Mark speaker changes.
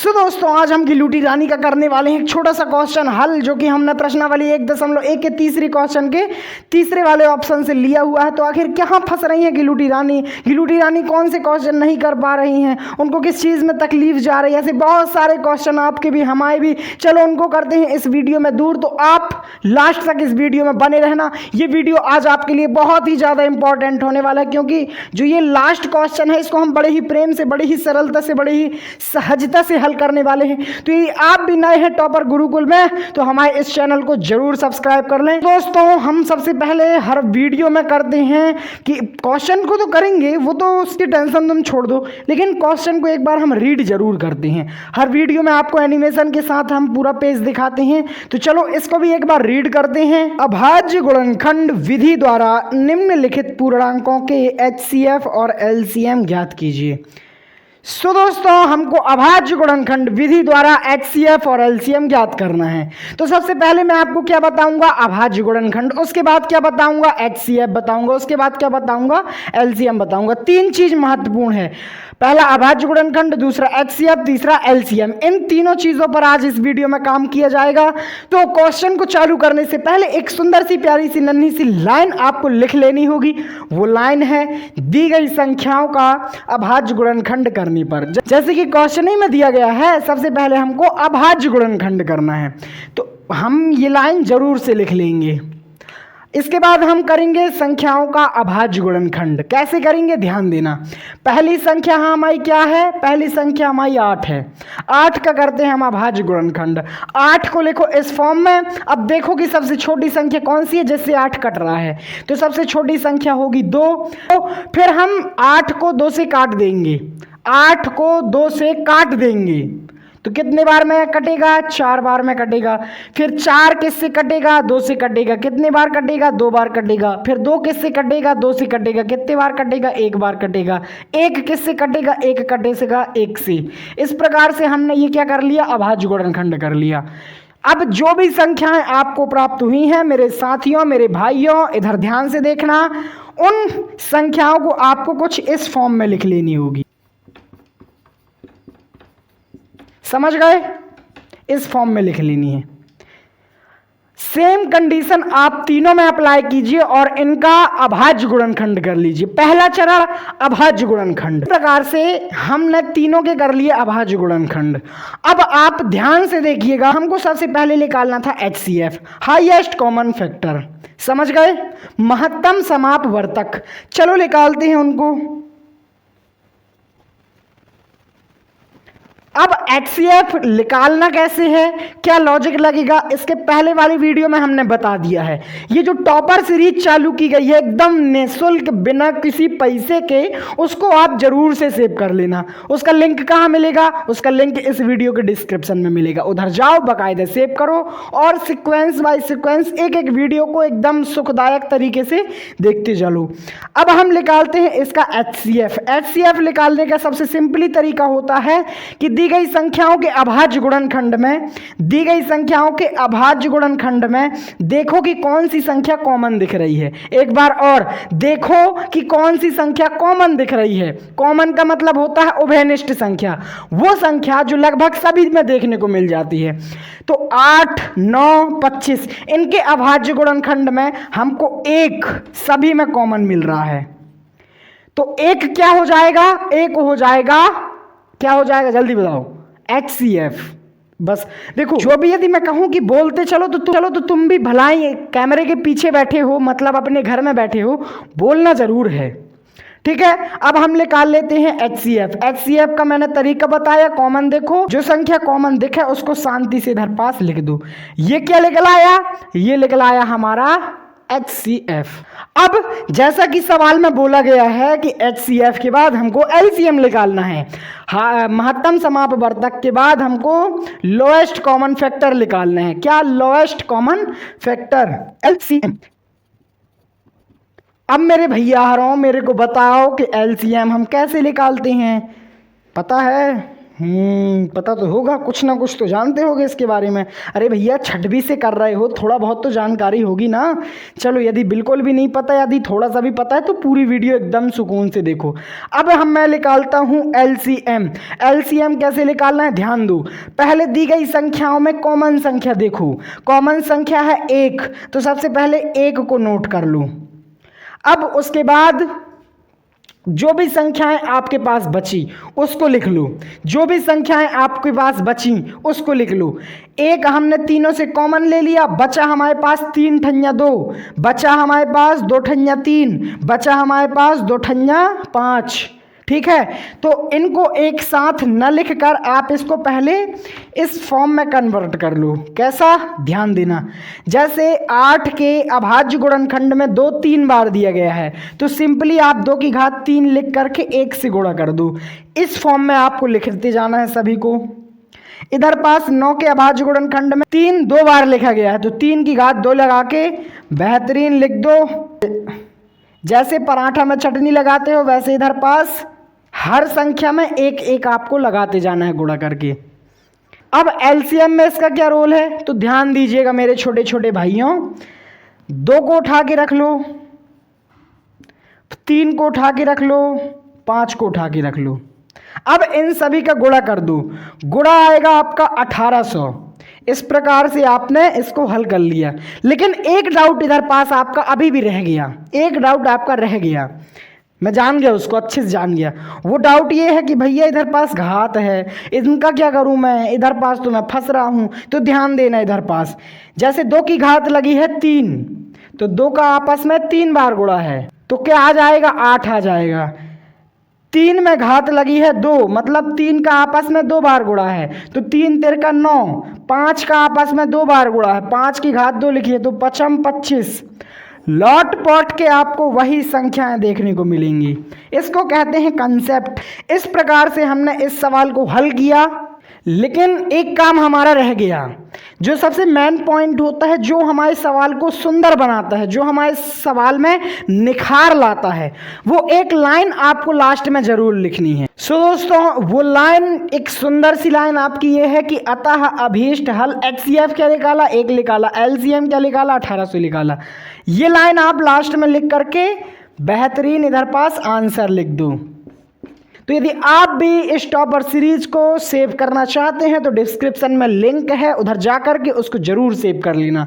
Speaker 1: सो दोस्तों आज हम गिलूटी रानी का करने वाले हैं एक छोटा सा क्वेश्चन हल, जो कि हमने प्रश्नावली 1.1 के तीसरी क्वेश्चन के तीसरे वाले ऑप्शन से लिया हुआ है। तो आखिर कहाँ फंस रही है गिलूटी रानी? गिलूटी रानी कौन से क्वेश्चन नहीं कर पा रही हैं? उनको किस चीज़ में तकलीफ जा रही है? ऐसे बहुत सारे क्वेश्चन आपके भी हमारे भी। चलो उनको करते हैं इस वीडियो में दूर। तो आप लास्ट तक इस वीडियो में बने रहना। ये वीडियो आज आपके लिए बहुत ही ज़्यादा इंपॉर्टेंट होने वाला है, क्योंकि जो ये लास्ट क्वेश्चन है इसको हम बड़े ही प्रेम से, बड़ी ही सरलता से, बड़ी ही सहजता से हल करने वाले हैं। तो ये आप भी नए हैं टॉपर गुरुकुल में तो हमारे इस चैनल को जरूर सब्सक्राइब कर लें। दोस्तों हम सबसे पहले हर वीडियो में करते हैं कि क्वेश्चन को तो करेंगे, वो तो उसकी टेंशन तुम छोड़ दो, लेकिन क्वेश्चन को एक बार हम रीड जरूर करते हैं। हर वीडियो में आपको एनिमेशन के साथ हम पूरा पेज दिखाते हैं। तो चलो इसको भी एक बार रीड करते हैं। अभाज्य गुणनखंड विधि द्वारा निम्नलिखित पूर्णांकों के HCF और LCM ज्ञात कीजिए। सो दोस्तों हमको अभाज्य गुणनखंड विधि द्वारा HCF और LCM ज्ञात करना है। तो सबसे पहले मैं आपको क्या बताऊंगा? अभाज्य गुणनखंड, उसके बाद क्या बताऊंगा? HCF बताऊंगा, उसके बाद क्या बताऊंगा? LCM बताऊंगा। तीन चीज महत्वपूर्ण है, पहला अभाज्य गुणनखंड, दूसरा HCF, तीसरा LCM। इन तीनों चीजों पर आज इस वीडियो में काम किया जाएगा। तो क्वेश्चन को चालू करने से पहले एक सुंदर सी प्यारी सी नन्ही सी लाइन आपको लिख लेनी होगी। वो लाइन है दी गई संख्याओं का अभाज्य गुणनखंड करने पर। जैसे कि क्वेश्चन ही में दिया गया है, सबसे पहले हमको अभाज्य गुणनखंड करना है, तो हम ये लाइन जरूर से लिख लेंगे। इसके बाद हम करेंगे संख्याओं का अभाज्य गुणनखंड। कैसे करेंगे ध्यान देना। पहली संख्या हमारी क्या है? पहली संख्या हमारी 8 है। 8 का करते हैं हम अभाज्य गुणनखंड। 8 को लिखो इस फॉर्म में। अब देखो कि सबसे छोटी संख्या कौन सी है जिससे 8 कट रहा है, तो सबसे छोटी संख्या होगी 2। तो फिर हम 8 को 2 से काट देंगे। 8 को 2 से काट देंगे तो कितने बार में कटेगा? 4 बार में कटेगा। फिर 4 किससे कटेगा? 2 से कटेगा। कितने बार कटेगा? 2 बार कटेगा। फिर 2 किससे कटेगा? 2 से कटेगा। कितने बार कटेगा? 1 बार कटेगा। 1 किससे कटेगा? 1 कटेगा 1 से। इस प्रकार से हमने ये क्या कर लिया? अभाज्य गुणनखंड कर लिया। अब जो भी संख्याएं आपको प्राप्त हुई हैं मेरे साथियों, मेरे भाइयों, इधर ध्यान से देखना, उन संख्याओं को आपको कुछ इस फॉर्म में लिख लेनी होगी। समझ गए? इस फॉर्म में लिख लेनी है। सेम कंडीशन आप तीनों में अप्लाई कीजिए और इनका अभाज्य गुणनखंड कर लीजिए। पहला चरण अभाज्य गुणनखंड। इस प्रकार से हमने तीनों के कर लिए अभाज्य गुणनखंड। अब आप ध्यान से देखिएगा, हमको सबसे पहले निकालना था HCF, हाईएस्ट कॉमन फैक्टर। समझ गए? महत्तम समापवर्तक। चलो निकालते हैं उनको। अब HCF निकालना कैसे है, क्या लॉजिक लगेगा, इसके पहले वाली वीडियो में हमने बता दिया है। ये जो टॉपर सीरीज चालू की गई है एकदम निःशुल्क, बिना किसी पैसे के, उसको आप जरूर से सेव कर लेना। उसका लिंक कहाँ मिलेगा? उसका लिंक इस वीडियो के डिस्क्रिप्शन में मिलेगा। उधर जाओ, बाकायदा सेव करो और सीक्वेंस बाय सीक्वेंस एक एक वीडियो को एकदम सुखदायक तरीके से देखते चलो। अब हम निकालते हैं इसका HCF। HCF निकालने का सबसे सिंपली तरीका होता है कि दी गई संख्याओं के अभाज्य गुणनखंड में, दी गई संख्याओं के अभाज्य गुणनखंड में देखो कि कौन सी संख्या कॉमन दिख रही है। एक बार और देखो कि कौन सी संख्या कॉमन दिख रही है। कॉमन का मतलब होता है उभयनिष्ठ संख्या, वो संख्या जो लगभग सभी में देखने को मिल जाती है। तो 8, 9, 25 इनके अभाज्य गुणनखंड में हमको 1 सभी में कॉमन मिल रहा है। तो 1 क्या हो जाएगा? 1 हो जाएगा, क्या हो जाएगा जल्दी बताओ? HCF। बस देखो, जो भी यदि मैं कहूं कि बोलते चलो तो तुम भी भलाई कैमरे के पीछे बैठे हो, मतलब अपने घर में बैठे हो, बोलना जरूर है। ठीक है, अब हम निकाल लेते हैं HCF। HCF का मैंने तरीका बताया। कॉमन देखो, जो संख्या कॉमन दिखे उसको शांति से इधर पास लिख दो। ये क्या निकल आया? ये निकल आया हमारा HCF। अब जैसा कि सवाल में बोला गया है कि HCF के बाद हमको LCM निकालना है। हाँ, महत्तम समापवर्तक के बाद हमको लोएस्ट कॉमन फैक्टर निकालना है। क्या? Lowest common factor, LCM। अब मेरे भैया हराओ, मेरे को बताओ कि LCM हम कैसे निकालते हैं? पता है? पता तो होगा, कुछ ना कुछ तो जानते होगे इसके बारे में। अरे भैया छठवीं से कर रहे हो, थोड़ा बहुत तो जानकारी होगी ना। चलो यदि बिल्कुल भी नहीं पता, यदि थोड़ा सा भी पता है तो पूरी वीडियो एकदम सुकून से देखो। अब मैं निकालता हूँ एलसीएम। एलसीएम कैसे निकालना है ध्यान दो। पहले दी गई संख्याओं में कॉमन संख्या देखो, कॉमन संख्या है 1, तो सबसे पहले 1 को नोट कर लो। अब उसके बाद जो भी संख्याएं आपके पास बची उसको लिख लो, जो भी संख्याएं आपके पास बची उसको लिख लो। एक हमने तीनों से कॉमन ले लिया, बचा हमारे पास 3 ठन्या 2, बचा हमारे पास 2 ठन्या 3, बचा हमारे पास 2 ठन्या 5। ठीक है, तो इनको एक साथ न लिखकर आप इसको पहले इस फॉर्म में कन्वर्ट कर लो। कैसा, ध्यान देना। जैसे 8 के अभाज्य गुणनखंड में 2 3 बार दिया गया है, तो सिंपली आप 2 की घात 3 लिख करके 1 से गुणा कर दो। इस फॉर्म में आपको लिखते जाना है सभी को। इधर पास 9 के अभाज्य गुणनखंड में 3 2 बार लिखा गया है, तो 3 की घात 2 लगा के बेहतरीन लिख दो। जैसे पराठा में चटनी लगाते हो वैसे इधर पास हर संख्या में 1 1 आपको लगाते जाना है गुणा करके। अब एलसीएम में इसका क्या रोल है तो ध्यान दीजिएगा मेरे छोटे छोटे भाइयों। 2 को उठा के रख लो, 3 को उठा के रख लो, 5 को उठा के रख लो। अब इन सभी का गुणा कर दो, गुणा आएगा आपका 1800। इस प्रकार से आपने इसको हल कर लिया। लेकिन एक डाउट इधर पास आपका अभी भी रह गया, एक डाउट आपका रह गया, मैं जान गया उसको, अच्छे से जान गया। वो डाउट ये है कि भैया इधर पास घात है, इनका क्या करूं मैं, इधर पास तो मैं फंस रहा हूं। तो ध्यान देना, इधर पास जैसे 2 की घात लगी है 3, तो 2 का आपस में 3 बार गुणा है, तो क्या आ जाएगा 8 आ जाएगा। 3 में घात लगी है 2, मतलब 3 का आपस में 2 बार गुणा है, तो 3 3 का 9, 5 का आपस में 2 बार गुणा है, 5 की घात 2 लिखिए तो 5 25। लौट पौट के आपको वही संख्याएं देखने को मिलेंगी। इसको कहते हैं कंसेप्ट। इस प्रकार से हमने इस सवाल को हल किया। लेकिन एक काम हमारा रह गया, जो सबसे मेन पॉइंट होता है, जो हमारे सवाल को सुंदर बनाता है, जो हमारे सवाल में निखार लाता है, वो एक लाइन आपको लास्ट में जरूर लिखनी है। सो दोस्तों, वो लाइन, एक सुंदर सी लाइन आपकी ये है कि अतः अभीष्ट हल HCF क्या निकाला 1 निकाला, LCM क्या निकाला 1800 निकाला। ये लाइन आप लास्ट में लिख करके बेहतरीन इधर पास आंसर लिख दो। तो यदि आप भी इस टॉपर सीरीज को सेव करना चाहते हैं तो डिस्क्रिप्शन में लिंक है, उधर जाकर के उसको जरूर सेव कर लेना।